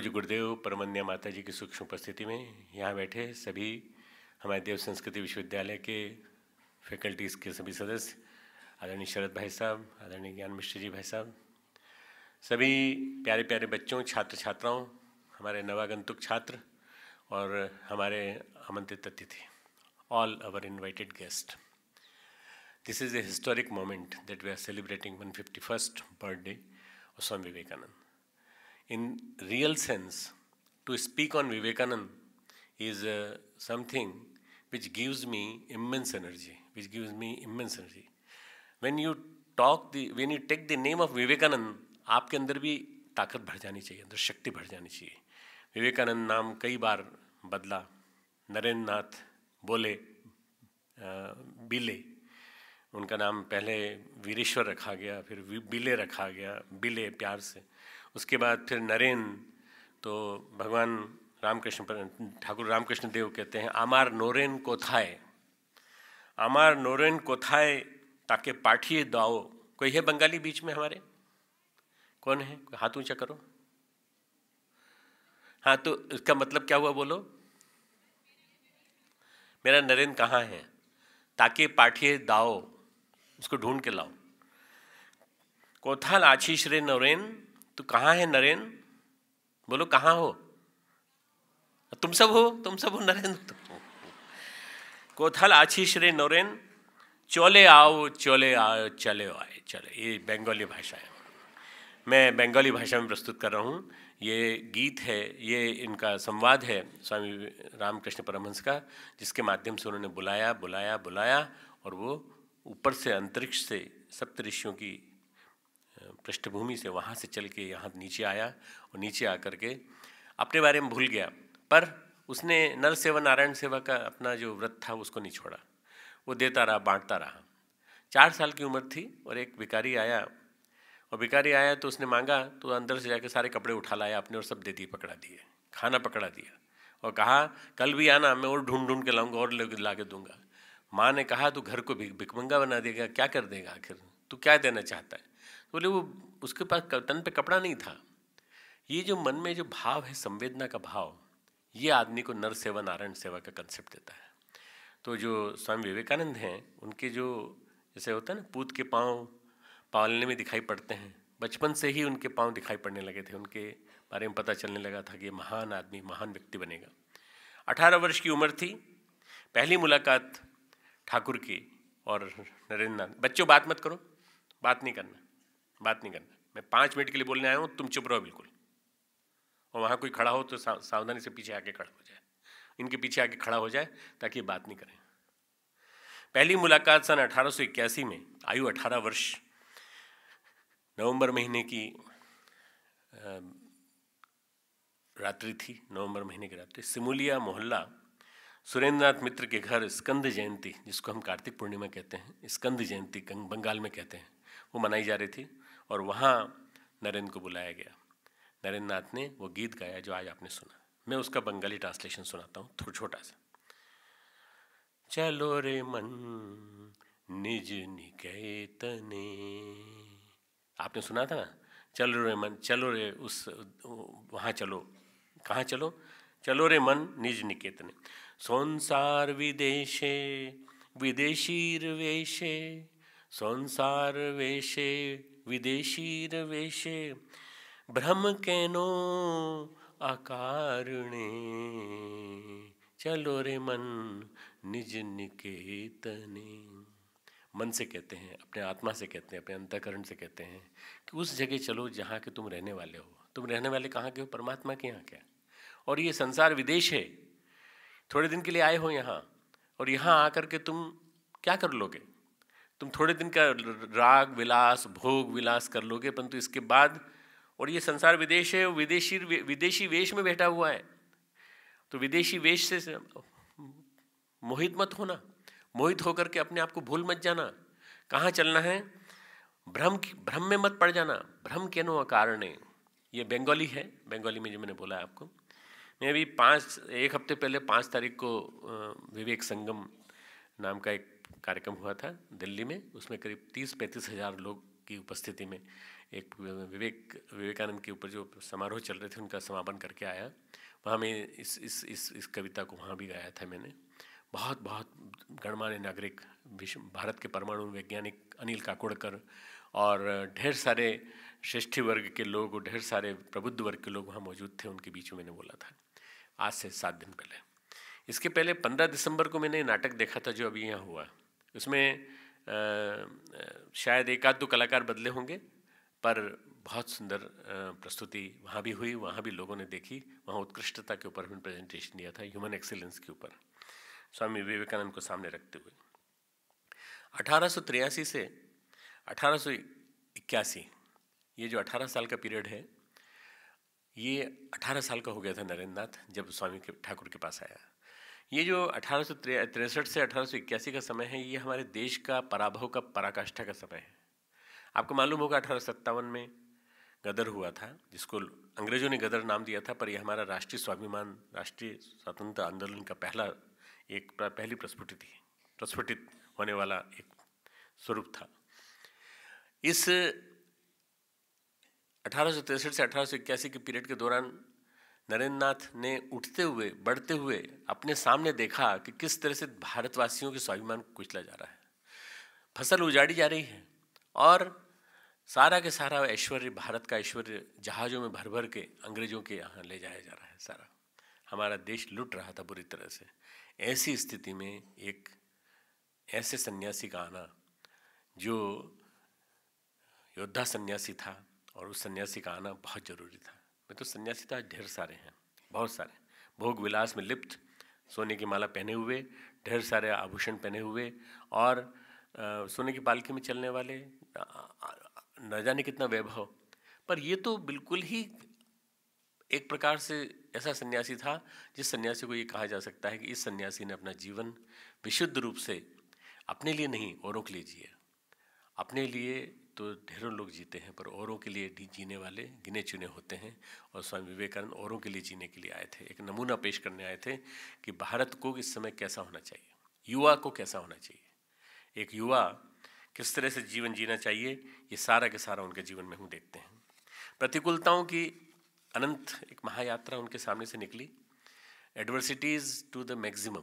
पूज्य गुरुदेव परमन्या माता जी की सूक्ष्म उपस्थिति में यहाँ बैठे सभी हमारे देव संस्कृति विश्वविद्यालय के फैकल्टीज़ के सभी सदस्य, आदरणीय शरद भाई साहब, आदरणीय ज्ञान मिश्र जी भाई साहब, सभी प्यारे प्यारे बच्चों, छात्र छात्राओं, हमारे नवागंतुक छात्र और हमारे आमंत्रित अतिथि, all our invited guests. This is a historic moment that we are celebrating 151st birthday of Swami Vivekananda. In real sense, to speak on Vivekananda is something which gives me immense energy, When you take the name of Vivekananda, आपके अंदर भी ताकत भर जानी चाहिए, अंदर शक्ति भर जानी चाहिए. विवेकानंद नाम कई बार बदला, नरेंद्र नाथ बोले, बिले, उनका नाम पहले वीरेश्वर रखा गया, फिर बिले रखा गया, बिले प्यार से, उसके बाद फिर नरेन. तो भगवान रामकृष्ण ठाकुर रामकृष्ण देव कहते हैं आमार नोरेन कोथाए, आमार नोरेन कोथाए ताके पाठिए दाओ. कोई है बंगाली बीच में हमारे? कौन है? हाथ ऊंचा करो. हाँ, तो इसका मतलब क्या हुआ बोलो? मेरा नरेन कहाँ है? ताके पाठिए दाओ, उसको ढूंढ के लाओ. कोथाल आशीष रे नरेन, तू कहाँ है नरेन? बोलो कहाँ हो? तुम सब हो नरेन. कोथाल आशीष रे नरेन, चले आओ चले आओ चले आए चले. ये बंगाली भाषा है, मैं बंगाली भाषा में प्रस्तुत कर रहा हूँ. ये गीत है, ये इनका संवाद है स्वामी रामकृष्ण परमहंस का, जिसके माध्यम से उन्होंने बुलाया बुलाया बुलाया और वो ऊपर से अंतरिक्ष से सप्त ऋषियों की पृष्ठभूमि से वहाँ से चल के यहाँ नीचे आया और नीचे आकर के अपने बारे में भूल गया, पर उसने नर सेवा नारायण सेवा का अपना जो व्रत था उसको नहीं छोड़ा. वो देता रहा, बांटता रहा. 4 साल की उम्र थी और एक भिखारी आया, और भिखारी आया तो उसने मांगा, तो अंदर से जाके सारे कपड़े उठा लाया अपने और सब दे दिए, पकड़ा दिए, खाना पकड़ा दिया और कहा कल भी आना, मैं और ढूंढ के लाऊंगा और ला के दूंगा. माँ ने कहा तू घर को भिकमंगा बना देगा, क्या कर देगा, आखिर तू क्या देना चाहता है? तो बोले वो उसके पास तन पे कपड़ा नहीं था. ये जो मन में जो भाव है, संवेदना का भाव, ये आदमी को नर सेवा नारायण सेवा का कंसेप्ट देता है. तो जो स्वामी विवेकानंद हैं, उनके जो जैसे होता है ना, पूत के पाँव पालने में दिखाई पड़ते हैं, बचपन से ही उनके पाँव दिखाई पड़ने लगे थे, उनके बारे में पता चलने लगा था कि ये महान आदमी, महान व्यक्ति बनेगा. 18 वर्ष की उम्र थी, पहली मुलाकात ठाकुर की और नरेंद्र नाथ. बच्चों बात मत करो, बात नहीं करना. मैं 5 मिनट के लिए बोलने आया हूँ, तुम चुप रहो बिल्कुल. और वहाँ कोई खड़ा हो तो सावधानी से पीछे आके खड़ा हो जाए, इनके पीछे आके खड़ा हो जाए ताकि ये बात नहीं करें. पहली मुलाकात सन 1881 में, आयु 18 वर्ष, नवंबर महीने की रात्रि थी, नवंबर महीने की रात्रि. सिमुलिया मोहल्ला, सुरेंद्रनाथ मित्र के घर स्कंद जयंती, जिसको हम कार्तिक पूर्णिमा कहते हैं, स्कंद जयंती बंगाल में कहते हैं, वो मनाई जा रही थी. और वहाँ नरेंद्र को बुलाया गया. नरेंद्र नाथ ने वो गीत गाया जो आज आपने सुना. मैं उसका बंगाली ट्रांसलेशन सुनाता हूँ, थोड़ा छोटा सा. चलो रे मन निज निकेतने, आपने सुना था ना, चलो रे मन, चलो रे उस वहाँ चलो. कहाँ चलो? चलो रे मन निज निकेतने. संसार विदेशे विदेशीर वेशे, संसार वेशे विदेशीर वेशे, भ्रम केनो अकारणे, चलो रे मन निज निकेतने. मन से कहते हैं, अपने आत्मा से कहते हैं, अपने अंतःकरण से कहते हैं कि उस जगह चलो जहाँ के तुम रहने वाले हो. तुम रहने वाले कहाँ के हो? परमात्मा के यहाँ के. और ये संसार विदेश है, थोड़े दिन के लिए आए हो यहाँ, और यहाँ आकर के तुम क्या कर लोगे? तुम थोड़े दिन का राग विलास, भोग विलास कर लोगे, परंतु इसके बाद, और ये संसार विदेश है, विदेशी वेश में बैठा हुआ है. तो विदेशी वेश से मोहित मत होना, मोहित होकर के अपने आप को भूल मत जाना. कहाँ चलना है? भ्रम में मत पड़ जाना. भ्रम केनो अकारणे, ये बंगाली है, बंगाली में जो मैंने बोला है आपको. मैं अभी 1 हफ्ते पहले 5 तारीख को विवेक संगम नाम का एक कार्यक्रम हुआ था दिल्ली में. उसमें करीब 30-35 हज़ार लोग की उपस्थिति में एक विवेकानंद के ऊपर जो समारोह चल रहे थे उनका समापन करके आया। वहाँ मैं इस कविता को वहाँ भी गाया था मैंने। बहुत बहुत गणमान्य नागरिक, विश्व भारत के परमाणु वैज्ञानिक अनिल काकोडकर और ढेर सारे श्रेष्ठी वर्ग के लोग और ढेर सारे प्रबुद्ध वर्ग के लोग वहाँ मौजूद थे। उनके बीच में मैंने बोला था आज से 7 दिन पहले। इसके पहले 15 दिसंबर को मैंने नाटक देखा था जो अभी यहाँ हुआ। उसमें शायद एक आध दो कलाकार बदले होंगे, पर बहुत सुंदर प्रस्तुति वहाँ भी हुई, वहाँ भी लोगों ने देखी। वहाँ उत्कृष्टता के ऊपर मैंने प्रेजेंटेशन दिया था, ह्यूमन एक्सीलेंस के ऊपर, स्वामी विवेकानंद को सामने रखते हुए। 1883 से 1881 ये जो 18 साल का पीरियड है, ये 18 साल का हो गया था नरेंद्र नाथ जब स्वामी के ठाकुर के पास आया। ये जो 1863 से 1881 का समय है, ये हमारे देश का पराभव का पराकाष्ठा का समय है। आपको मालूम होगा 1857 में गदर हुआ था, जिसको अंग्रेजों ने गदर नाम दिया था, पर यह हमारा राष्ट्रीय स्वाभिमान, राष्ट्रीय स्वतंत्रता आंदोलन का पहली प्रस्फुटित होने वाला एक स्वरूप था। इस 1863 से 1881 के पीरियड के दौरान नरेंद्र नाथ ने उठते हुए बढ़ते हुए अपने सामने देखा कि किस तरह से भारतवासियों के स्वाभिमान को कुचला जा रहा है, फसल उजाड़ी जा रही है और सारा के सारा ऐश्वर्य, भारत का ऐश्वर्य जहाज़ों में भर भर के अंग्रेजों के यहाँ ले जाया जा रहा है। सारा हमारा देश लुट रहा था बुरी तरह से। ऐसी स्थिति में एक ऐसे सन्यासी का आना जो योद्धा सन्यासी था, और उस सन्यासी का आना बहुत ज़रूरी था। मैं तो सन्यासी था ढेर सारे हैं, बहुत सारे, भोग विलास में लिप्त, सोने की माला पहने हुए, ढेर सारे आभूषण पहने हुए और सोने की पालकी में चलने वाले, न जाने कितना वैभव। पर ये तो बिल्कुल ही एक प्रकार से ऐसा सन्यासी था जिस सन्यासी को ये कहा जा सकता है कि इस सन्यासी ने अपना जीवन विशुद्ध रूप से अपने लिए नहीं, औरों के लिए जिया। अपने लिए तो ढेरों लोग जीते हैं, पर औरों के लिए जीने वाले गिने चुने होते हैं। और स्वामी विवेकानंद औरों के लिए जीने के लिए आए थे, एक नमूना पेश करने आए थे कि भारत को इस समय कैसा होना चाहिए, युवा को कैसा होना चाहिए, एक युवा किस तरह से जीवन जीना चाहिए। ये सारा के सारा उनके जीवन में हम देखते हैं। प्रतिकूलताओं की अनंत एक महायात्रा उनके सामने से निकली। Adversities to the maximum,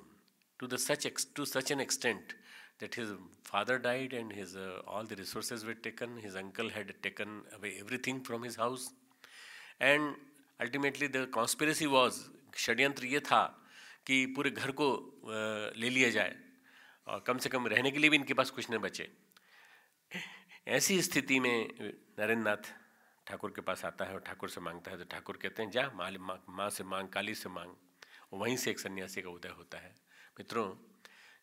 to such an extent that his father died and his all the resources were taken. His uncle had taken away everything from his house, and ultimately the conspiracy was, षड्यंत्र ये था कि पूरे घर को ले लिया जाए और कम से कम रहने के लिए भी इनके पास कुछ न बचे। ऐसी स्थिति में नरेंद्र नाथ ठाकुर के पास आता है और ठाकुर से मांगता है, तो ठाकुर कहते हैं जा माँ से मांग, काली से मांग। वहीं से एक सन्यासी का उदय होता है। मित्रों,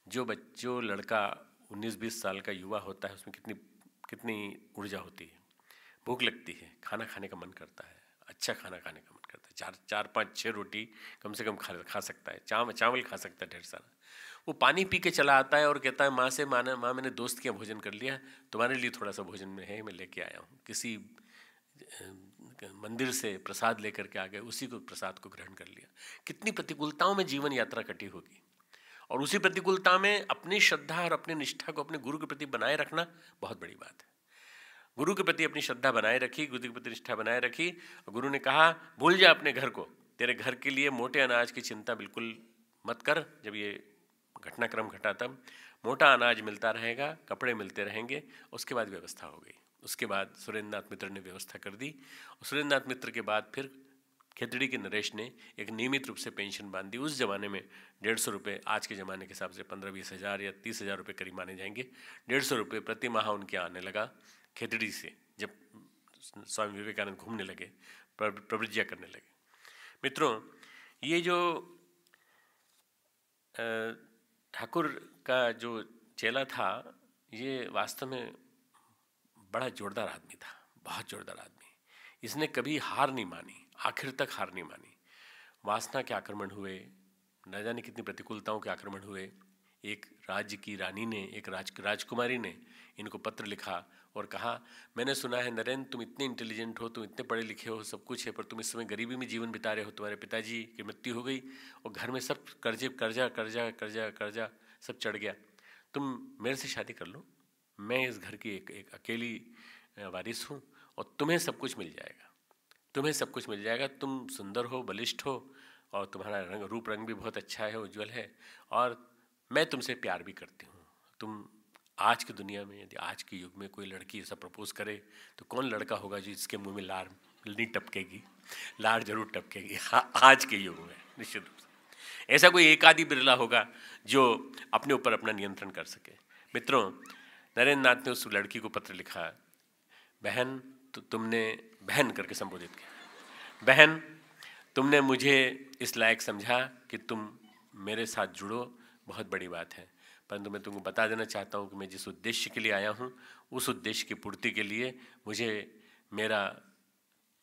जो लड़का 19-20 साल का युवा होता है, उसमें कितनी ऊर्जा होती है, भूख लगती है, खाना खाने का मन करता है, अच्छा खाना खाने का मन करता है, 4-5-6 रोटी कम से कम खा सकता है, चावल खा सकता है ढेर सारा। वो पानी पी के चला आता है और कहता है माँ से, माँ मैंने दोस्त के भोजन कर लिया, तुम्हारे लिए थोड़ा सा भोजन में है, मैं लेके आया हूँ। किसी मंदिर से प्रसाद लेकर के आ गए, उसी को प्रसाद को ग्रहण कर लिया। कितनी प्रतिकूलताओं में जीवन यात्रा कटी होगी, और उसी प्रतिकूलता में अपनी श्रद्धा और अपनी निष्ठा को अपने गुरु के प्रति बनाए रखना बहुत बड़ी बात है। गुरु के प्रति अपनी श्रद्धा बनाए रखी, गुरु के प्रति निष्ठा बनाए रखी। गुरु ने कहा भूल जा अपने घर को, तेरे घर के लिए मोटे अनाज की चिंता बिल्कुल मत कर। जब ये घटनाक्रम घटा तब मोटा अनाज मिलता रहेगा, कपड़े मिलते रहेंगे। उसके बाद व्यवस्था हो गई। उसके बाद सुरेंद्र नाथ मित्र ने व्यवस्था कर दी, और सुरेंद्र नाथ मित्र के बाद फिर खेतड़ी के नरेश ने एक नियमित रूप से पेंशन बांध दी। उस ज़माने में 150 रुपये, आज के ज़माने के हिसाब से 15-20 हज़ार या 30,000 रुपये करीब माने जाएंगे। 150 रुपये प्रति माह उनके आने लगा खेतड़ी से, जब स्वामी विवेकानंद घूमने लगे, प्रवृज्ञा करने लगे। मित्रों, ये जो ठाकुर का जो चेला था, ये वास्तव में बड़ा जोरदार आदमी था, बहुत जोरदार आदमी। इसने कभी हार नहीं मानी, आखिर तक हार नहीं मानी। वासना के आक्रमण हुए, न जाने कितनी प्रतिकूलताओं के आक्रमण हुए। एक राज्य की रानी ने, एक राजकुमारी ने इनको पत्र लिखा और कहा, मैंने सुना है नरेंद्र, तुम इतने इंटेलिजेंट हो, तुम इतने पढ़े लिखे हो, सब कुछ है, पर तुम इस समय गरीबी में जीवन बिता रहे हो। तुम्हारे पिताजी की मृत्यु हो गई और घर में सब कर्जा सब चढ़ गया। तुम मेरे से शादी कर लो, मैं इस घर की एक अकेली वारिस हूँ और तुम्हें सब कुछ मिल जाएगा, तुम्हें सब कुछ मिल जाएगा। तुम सुंदर हो, बलिष्ठ हो और तुम्हारा रूप रंग भी बहुत अच्छा है, उज्जवल है, और मैं तुमसे प्यार भी करती हूँ। तुम आज की दुनिया में, यदि आज के युग में कोई लड़की ऐसा प्रपोज करे तो कौन लड़का होगा जिसके मुंह में लार नहीं टपकेगी? लार जरूर टपकेगी आज के युग में, निश्चित रूप से। ऐसा कोई एक आदि बिरला होगा जो अपने ऊपर अपना नियंत्रण कर सके। मित्रों, नरेंद्र नाथ ने उस लड़की को पत्र लिखा, बहन तो तुमने, बहन करके संबोधित किया, बहन तुमने मुझे इस लायक समझा कि तुम मेरे साथ जुड़ो, बहुत बड़ी बात है, परंतु मैं तुमको बता देना चाहता हूँ कि मैं जिस उद्देश्य के लिए आया हूँ उस उद्देश्य की पूर्ति के लिए मुझे मेरा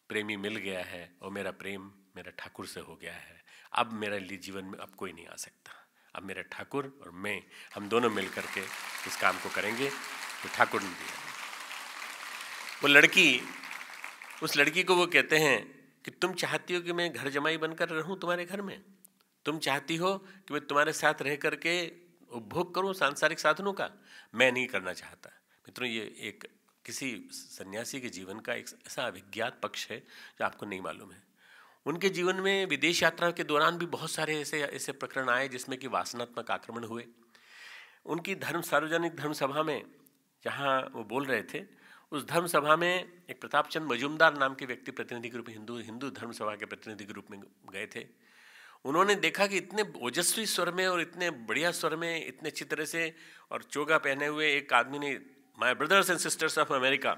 प्रेमी मिल गया है और मेरा प्रेम मेरा ठाकुर से हो गया है। अब मेरे लिए जीवन में अब कोई नहीं आ सकता। अब मेरा ठाकुर और मैं, हम दोनों मिल करके इस काम को करेंगे तो ठाकुर ने दिया। वो लड़की, उस लड़की को वो कहते हैं कि तुम चाहती हो कि मैं घर जमाई बनकर रहूं तुम्हारे घर में, तुम चाहती हो कि मैं तुम्हारे साथ रह करके उपभोग करूं सांसारिक साधनों का, मैं नहीं करना चाहता। मित्रों, ये एक किसी सन्यासी के जीवन का एक ऐसा अभिज्ञात पक्ष है जो आपको नहीं मालूम है। उनके जीवन में विदेश यात्रा के दौरान भी बहुत सारे ऐसे प्रकरण आए जिसमें कि वासनात्मक आक्रमण हुए। उनकी सार्वजनिक धर्म सभा में जहाँ वो बोल रहे थे, उस धर्म सभा में एक प्रताप चंद मजूमदार नाम के व्यक्ति प्रतिनिधि के रूप में, हिंदू धर्म सभा के प्रतिनिधि के रूप में गए थे। उन्होंने देखा कि इतने ओजस्वी स्वर में और इतने बढ़िया स्वर में, इतने अच्छी तरह से और चोगा पहने हुए एक आदमी ने my brothers and sisters of America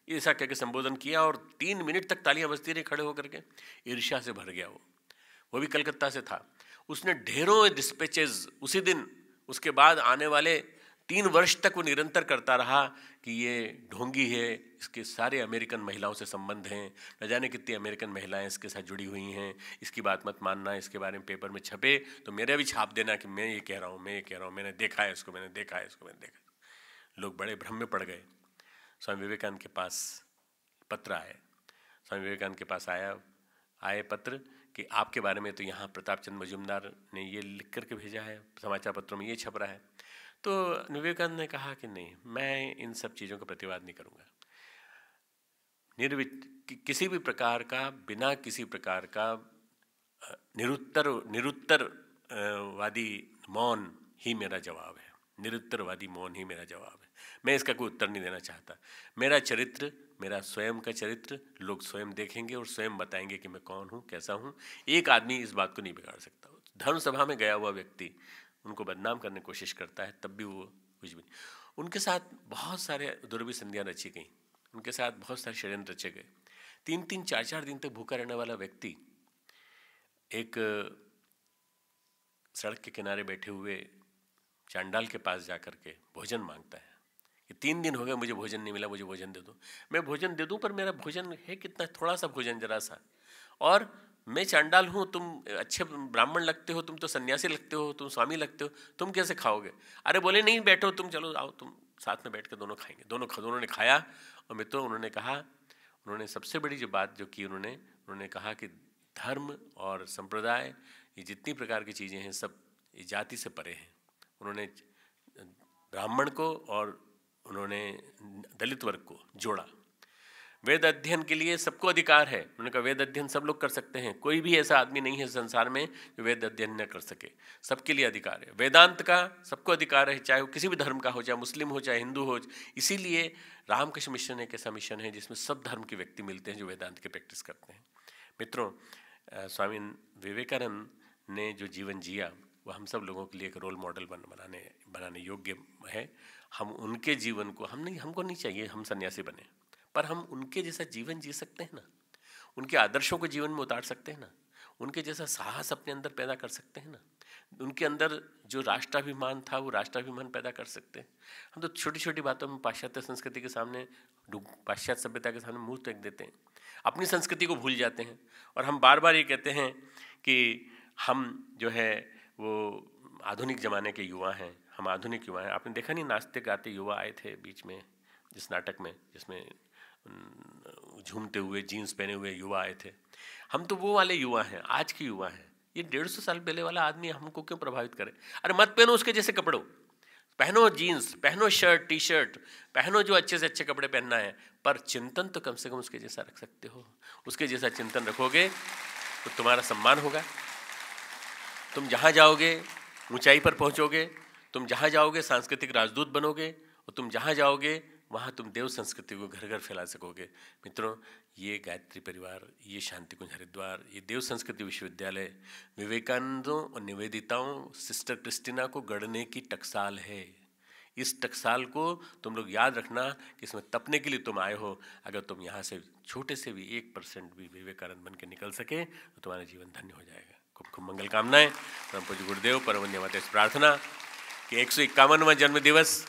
ऐसा कह के संबोधन किया और 3 मिनट तक तालियां बजती रही खड़े होकर के। ईर्ष्या से भर गया वो भी कलकत्ता से था। उसने ढेरों डिस्पैचेस उसी दिन, उसके बाद आने वाले 3 वर्ष तक वो निरंतर करता रहा कि ये ढोंगी है, इसके सारे अमेरिकन महिलाओं से संबंध हैं, न जाने कितनी अमेरिकन महिलाएं इसके साथ जुड़ी हुई हैं, इसकी बात मत मानना, इसके बारे में पेपर में छपे तो मेरा भी छाप देना कि मैं ये कह रहा हूँ, मैं ये कह रहा हूँ, मैंने देखा है इसको, मैंने देखा है इसको, मैंने देखा। लोग बड़े भ्रम में पड़ गए। स्वामी विवेकानंद के पास पत्र आए, स्वामी विवेकानंद के पास आए पत्र कि आपके बारे में तो यहाँ प्रताप चंद मजूमदार ने ये लिख करके भेजा है, समाचार पत्रों में ये छप रहा है। तो विवेकानंद ने कहा कि नहीं, मैं इन सब चीज़ों का प्रतिवाद नहीं करूँगा। किसी भी प्रकार का, बिना किसी प्रकार का निरुत्तरवादी मौन ही मेरा जवाब है, निरुत्तरवादी मौन ही मेरा जवाब है। मैं इसका कोई उत्तर नहीं देना चाहता। मेरा चरित्र, मेरा स्वयं का चरित्र लोग स्वयं देखेंगे और स्वयं बताएंगे कि मैं कौन हूँ, कैसा हूँ। एक आदमी इस बात को नहीं बिगाड़ सकता। धर्म सभा में गया हुआ व्यक्ति उनको बदनाम करने की कोशिश करता है, तब भी वो कुछ भी। उनके साथ बहुत सारे दुर्विसंधियाँ रची गई, उनके साथ बहुत सारे षड्यंत्र रचे गए। 3-3, 4-4 दिन तक भूखा रहने वाला व्यक्ति एक सड़क के किनारे बैठे हुए चांडाल के पास जाकर के भोजन मांगता है कि 3 दिन हो गए मुझे भोजन नहीं मिला, मुझे भोजन दे दो। मैं भोजन दे दूं पर मेरा भोजन है कितना, थोड़ा सा भोजन, जरा सा, और मैं चांडाल हूँ, तुम अच्छे ब्राह्मण लगते हो, तुम तो सन्यासी लगते हो, तुम स्वामी लगते हो, तुम कैसे खाओगे? अरे बोले नहीं, बैठो तुम, चलो आओ तुम साथ में बैठ कर दोनों खाएंगे। दोनों ने खाया। और मित्रों, उन्होंने कहा, उन्होंने सबसे बड़ी जो बात जो की, उन्होंने कहा कि धर्म और संप्रदाय, ये जितनी प्रकार की चीज़ें हैं सब जाति से परे हैं। उन्होंने ब्राह्मण को और उन्होंने दलित वर्ग को जोड़ा। वेद अध्ययन के लिए सबको अधिकार है। उन्होंने कहा वेद अध्ययन सब लोग कर सकते हैं, कोई भी ऐसा आदमी नहीं है संसार में जो वेद अध्ययन न कर सके, सबके लिए अधिकार है। वेदांत का सबको अधिकार है, चाहे वो किसी भी धर्म का हो, चाहे मुस्लिम हो, चाहे हिंदू हो। इसीलिए रामकृष्ण मिशन एक ऐसा मिशन है जिसमें सब धर्म के व्यक्ति मिलते हैं जो वेदांत की प्रैक्टिस करते हैं। मित्रों, स्वामी विवेकानंद ने जो जीवन जिया वो हम सब लोगों के लिए एक रोल मॉडल बनाने योग्य है। हम उनके जीवन को, हमको नहीं चाहिए हम सन्यासी बने, पर हम उनके जैसा जीवन जी सकते हैं ना, उनके आदर्शों को जीवन में उतार सकते हैं ना, उनके जैसा साहस अपने अंदर पैदा कर सकते हैं ना, उनके अंदर जो राष्ट्राभिमान था वो राष्ट्राभिमान पैदा कर सकते हैं। हम तो छोटी छोटी बातों में पाश्चात्य संस्कृति के सामने, पाश्चात्य सभ्यता के सामने मुंह फेंक देते हैं, अपनी संस्कृति को भूल जाते हैं। और हम बार बार ये कहते हैं कि हम जो है वो आधुनिक ज़माने के युवा हैं, हम आधुनिक युवा हैं। आपने देखा नहीं, नाचते गाते युवा आए थे बीच में जिस नाटक में, जिसमें झूमते हुए जीन्स पहने हुए युवा आए थे। हम तो वो वाले युवा हैं, आज के युवा हैं। ये 150 साल पहले वाला आदमी हमको क्यों प्रभावित करे? अरे मत पहनो उसके जैसे कपड़ों, पहनो जीन्स, पहनो शर्ट, टी शर्ट, पहनो जो अच्छे से अच्छे कपड़े पहनना है, पर चिंतन तो कम से कम उसके जैसा रख सकते हो। उसके जैसा चिंतन रखोगे तो तुम्हारा सम्मान होगा, तुम जहाँ जाओगे ऊंचाई पर पहुँचोगे, तुम जहाँ जाओगे सांस्कृतिक राजदूत बनोगे, और तुम जहाँ जाओगे वहाँ तुम देव संस्कृति को घर घर फैला सकोगे। मित्रों, ये गायत्री परिवार, ये शांति कुंज हरिद्वार, ये देव संस्कृति विश्वविद्यालय विवेकानंदों और निवेदिताओं, सिस्टर क्रिस्टीना को गढ़ने की टकसाल है। इस टकसाल को तुम लोग याद रखना कि इसमें तपने के लिए तुम आए हो। अगर तुम यहाँ से छोटे से भी 1% भी विवेकानंद बन के निकल सके तो तुम्हारा जीवन धन्य हो जाएगा। खूब खूब मंगल कामनाएं। परम पूज्य गुरुदेव परम वंदनीय माता से प्रार्थना कि 151वां जन्म दिवस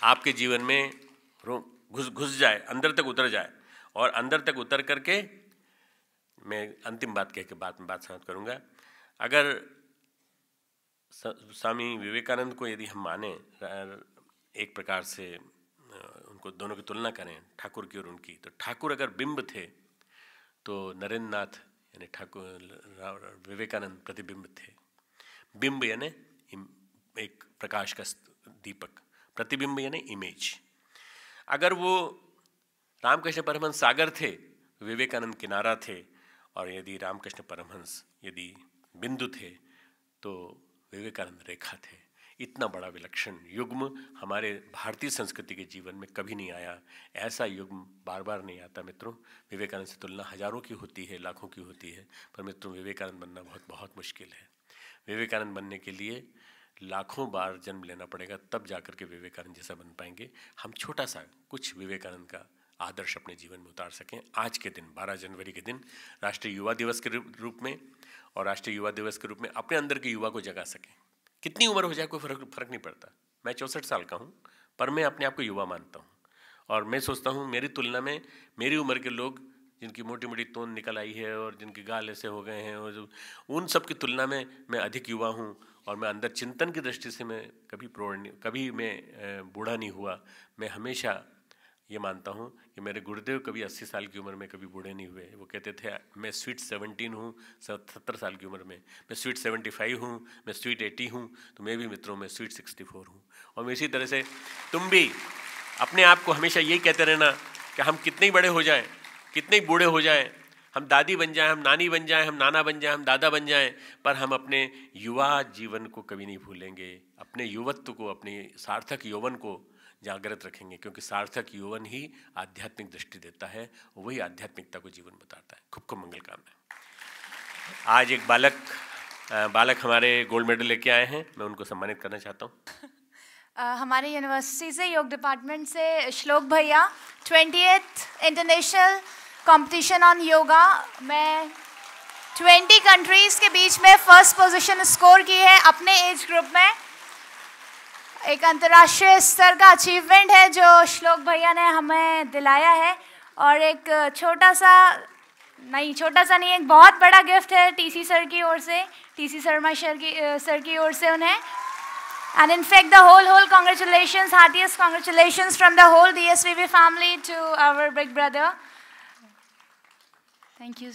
आपके जीवन में घुस जाए, अंदर तक उतर जाए, और अंदर तक उतर करके मैं अंतिम बात कह के बात समाप्त करूँगा। अगर स्वामी विवेकानंद को यदि हम माने, एक प्रकार से उनको दोनों की तुलना करें, ठाकुर की और उनकी, तो ठाकुर अगर बिंब थे तो नरेंद्र नाथ यानी ठाकुर विवेकानंद प्रतिबिंब थे। बिंब यानी एक प्रकाश का दीपक, प्रतिबिंब यानी इमेज। अगर वो रामकृष्ण परमहंस सागर थे, विवेकानंद किनारा थे, और यदि रामकृष्ण परमहंस यदि बिंदु थे तो विवेकानंद रेखा थे। इतना बड़ा विलक्षण युग्म हमारे भारतीय संस्कृति के जीवन में कभी नहीं आया। ऐसा युग्म बार बार नहीं आता मित्रों। विवेकानंद से तुलना हजारों की होती है, लाखों की होती है, पर मित्रों विवेकानंद बनना बहुत बहुत मुश्किल है। विवेकानंद बनने के लिए लाखों बार जन्म लेना पड़ेगा, तब जाकर के विवेकानंद जैसा बन पाएंगे। हम छोटा सा कुछ विवेकानंद का आदर्श अपने जीवन में उतार सकें। आज के दिन 12 जनवरी के दिन राष्ट्रीय युवा दिवस के रूप में, और राष्ट्रीय युवा दिवस के रूप में अपने अंदर के युवा को जगा सकें। कितनी उम्र हो जाए कोई फर्क नहीं पड़ता। मैं 64 साल का हूँ, पर मैं अपने आप को युवा मानता हूँ, और मैं सोचता हूँ मेरी तुलना में मेरी उम्र के लोग जिनकी मोटी मोटी तोंद निकल आई है और जिनके गाल ऐसे हो गए हैं, और उन सब की तुलना में मैं अधिक युवा हूँ। और मैं अंदर चिंतन की दृष्टि से मैं कभी मैं बूढ़ा नहीं हुआ। मैं हमेशा ये मानता हूँ कि मेरे गुरुदेव कभी 80 साल की उम्र में कभी बूढ़े नहीं हुए। वो कहते थे मैं स्वीट 17 हूँ 70 साल की उम्र में, मैं स्वीट 75 हूँ, मैं स्वीट 80 हूँ, तो मैं भी मित्रों में स्वीट 64 हूँ। और मैं इसी तरह से तुम भी अपने आप को हमेशा यही कहते रहना कि हम कितने ही बड़े हो जाएं, कितने ही बूढ़े हो जाएं, हम दादी बन जाएं, हम नानी बन जाएं, हम नाना बन जाएं, हम दादा बन जाएं, पर हम अपने युवा जीवन को कभी नहीं भूलेंगे। अपने युवत्व को, अपने सार्थक यौवन को जागृत रखेंगे, क्योंकि सार्थक यौवन ही आध्यात्मिक दृष्टि देता है, वही आध्यात्मिकता को जीवन बताता है। खूब खूब मंगल कामना। आज एक बालक हमारे गोल्ड मेडल लेके आए हैं, मैं उनको सम्मानित करना चाहता हूँ। हमारे यूनिवर्सिटी से योग डिपार्टमेंट से श्लोक भैया 20th international competition on yoga में 20 कंट्रीज़ के बीच में फर्स्ट पोजीशन स्कोर की है अपने एज ग्रुप में। एक अंतर्राष्ट्रीय स्तर का अचीवमेंट है जो श्लोक भैया ने हमें दिलाया है, और एक छोटा सा नहीं, एक बहुत बड़ा गिफ्ट है टीसी सर की ओर से, टीसी शर्मा सर की ओर से उन्हें। And in fact, the whole congratulations, heartiest congratulations from the whole DSVB family to our big brother. Thank you.